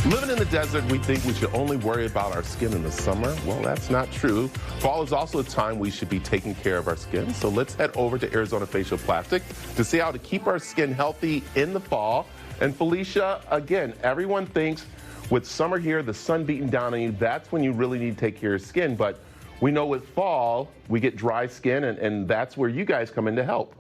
Living in the desert, we think we should only worry about our skin in the summer. Well, that's not true. Fall is also a time we should be taking care of our skin. So let's head over to Arizona Facial Plastic to see how to keep our skin healthy in the fall. And Felicia, again, everyone thinks with summer here, the sun beating down on you, that's when you really need to take care of your skin. But we know with fall, we get dry skin, and that's where you guys come in to help.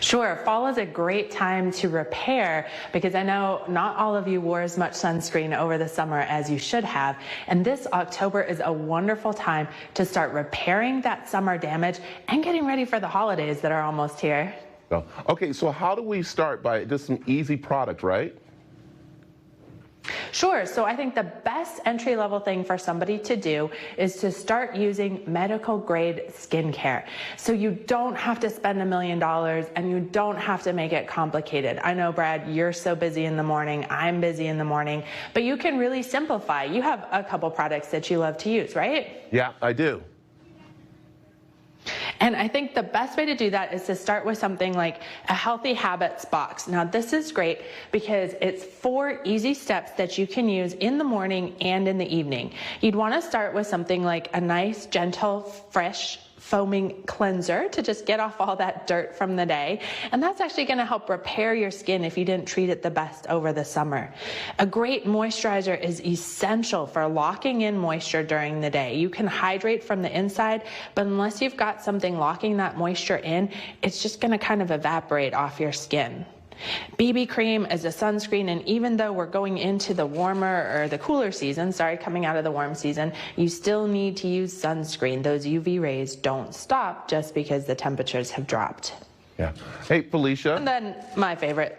Sure, fall is a great time to repair because I know not all of you wore as much sunscreen over the summer as you should have. And this October is a wonderful time to start repairing that summer damage and getting ready for the holidays that are almost here. Okay, so how do we start? By just some easy product, right? Sure. So I think the best entry-level thing for somebody to do is to start using medical-grade skincare. So you don't have to spend $1 million and you don't have to make it complicated. I know, Brad, you're so busy in the morning. I'm busy in the morning. But you can really simplify. You have a couple products that you love to use, right? Yeah, I do. And I think the best way to do that is to start with something like a Healthy Habits box. Now, this is great because it's 4 easy steps that you can use in the morning and in the evening. You'd want to start with something like a nice, gentle, fresh, foaming cleanser to just get off all that dirt from the day. And that's actually going to help repair your skin if you didn't treat it the best over the summer. A great moisturizer is essential for locking in moisture during the day. You can hydrate from the inside, but unless you've got something locking that moisture in, it's just going to kind of evaporate off your skin. BB cream is a sunscreen, and even though we're going into the warmer or the cooler season, coming out of the warm season, you still need to use sunscreen. Those UV rays don't stop just because the temperatures have dropped. Yeah. Hey, Felicia. And then my favorite.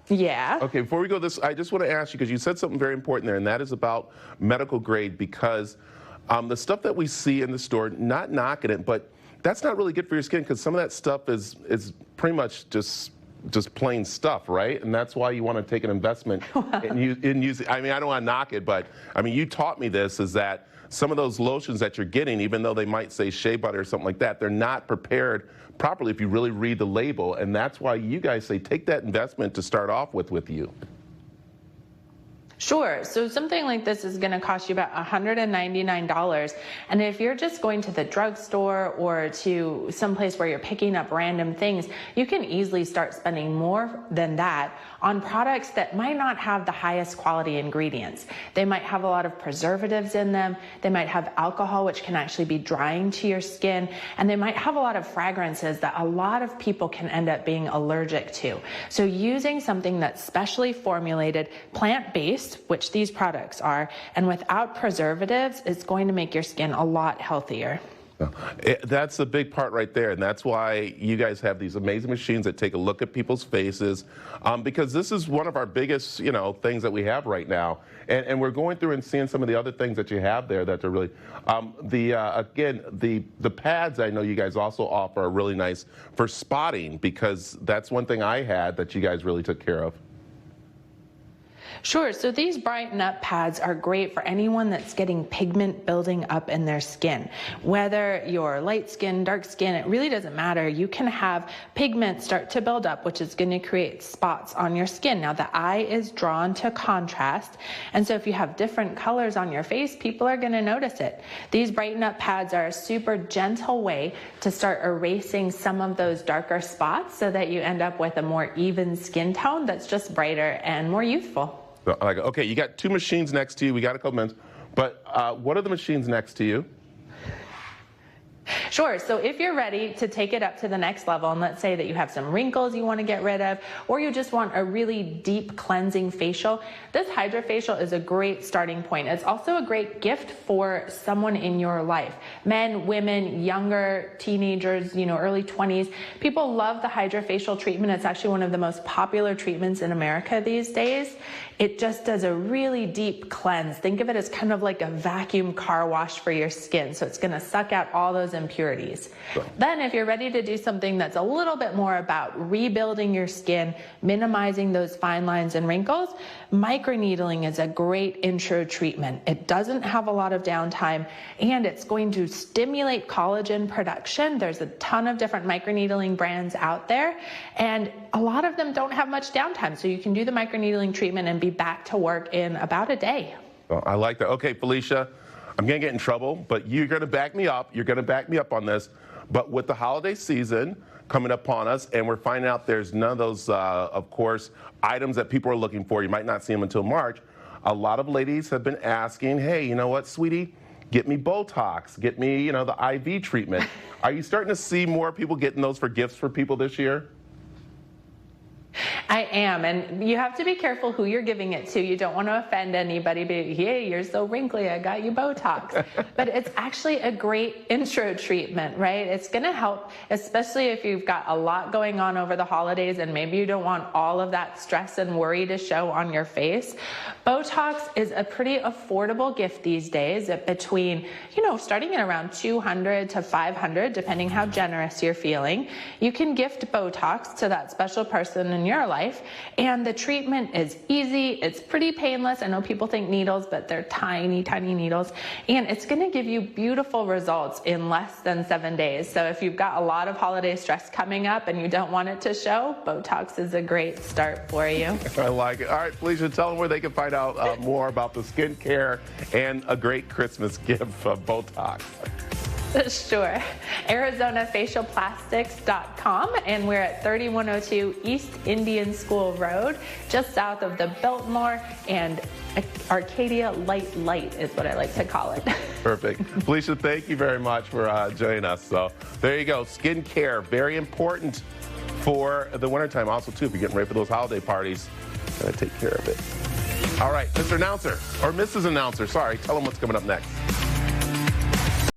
Yeah. Okay, before we go this, I just want to ask you, because you said something very important there, and that is about medical grade, because the stuff that we see in the store, not knocking it, but that's not really good for your skin, because some of that stuff is pretty much just plain stuff, right? And that's why you want to take an investment in using, I mean, I don't want to knock it, but I mean, you taught me this, is that some of those lotions that you're getting, even though they might say shea butter or something like that, they're not prepared properly if you really read the label. And that's why you guys say take that investment to start off with you. Sure. So something like this is going to cost you about $199. And if you're just going to the drugstore or to someplace where you're picking up random things, you can easily start spending more than that on products that might not have the highest quality ingredients. They might have a lot of preservatives in them. They might have alcohol, which can actually be drying to your skin. And they might have a lot of fragrances that a lot of people can end up being allergic to. So using something that's specially formulated, plant-based, which these products are, and without preservatives, it's going to make your skin a lot healthier. That's the big part right there, and that's why you guys have these amazing machines that take a look at people's faces, because this is one of our biggest, things that we have right now. And we're going through and seeing some of the other things that you have there that are really, again, the pads I know you guys also offer are really nice for spotting, because that's one thing I had that you guys really took care of. Sure. So these Brighten Up Pads are great for anyone that's getting pigment building up in their skin. Whether you're light skin, dark skin, it really doesn't matter. You can have pigment start to build up, which is going to create spots on your skin. Now, the eye is drawn to contrast. And so if you have different colors on your face, people are going to notice it. These Brighten Up Pads are a super gentle way to start erasing some of those darker spots so that you end up with a more even skin tone that's just brighter and more youthful. Okay, you got 2 machines next to you. We got a couple minutes. But what are the machines next to you? Sure. So if you're ready to take it up to the next level, and let's say that you have some wrinkles you want to get rid of, or you just want a really deep cleansing facial, this Hydra Facial is a great starting point. It's also a great gift for someone in your life. Men, women, younger, teenagers, early 20s. People love the Hydra Facial treatment. It's actually one of the most popular treatments in America these days. It just does a really deep cleanse. Think of it as kind of like a vacuum car wash for your skin. So it's going to suck out all those impurities. Then if you're ready to do something that's a little bit more about rebuilding your skin, minimizing those fine lines and wrinkles, microneedling is a great intro treatment. It doesn't have a lot of downtime, and it's going to stimulate collagen production. There's a ton of different microneedling brands out there, and a lot of them don't have much downtime, so you can do the microneedling treatment and be back to work in about a day. Well, I like that. Okay, Felicia, I'm going to get in trouble, but you're going to back me up. You're going to back me up on this. But with the holiday season coming upon us, and we're finding out there's none of those, of course, items that people are looking for. You might not see them until March. A lot of ladies have been asking, hey, you know what, sweetie? Get me Botox. Get me, you know, the IV treatment. Are you starting to see more people getting those for gifts for people this year? I am, and you have to be careful who you're giving it to. You don't want to offend anybody, but hey, you're so wrinkly, I got you Botox. But it's actually a great intro treatment, right? It's going to help, especially if you've got a lot going on over the holidays and maybe you don't want all of that stress and worry to show on your face. Botox is a pretty affordable gift these days at between, you know, starting at around $200 to $500, depending how generous you're feeling. You can gift Botox to that special person in your life, and the treatment is easy. It's pretty painless. I know people think needles, but they're tiny, tiny needles, and it's going to give you beautiful results in less than 7 days. So if you've got a lot of holiday stress coming up and you don't want it to show, Botox is a great start for you. I like it. All right, Felicia, tell them where they can find out more about the skincare and a great Christmas gift of Botox. Sure. ArizonaFacialPlastics.com, and we're at 3102 East Indian School Road, just south of the Biltmore and Arcadia Light is what I like to call it. Perfect. Felicia, thank you very much for joining us. So there you go. Skincare, very important for the wintertime. Also, too, if you're getting ready for those holiday parties, gotta take care of it. All right, Mr. Announcer, or Mrs. Announcer, sorry, tell them what's coming up next.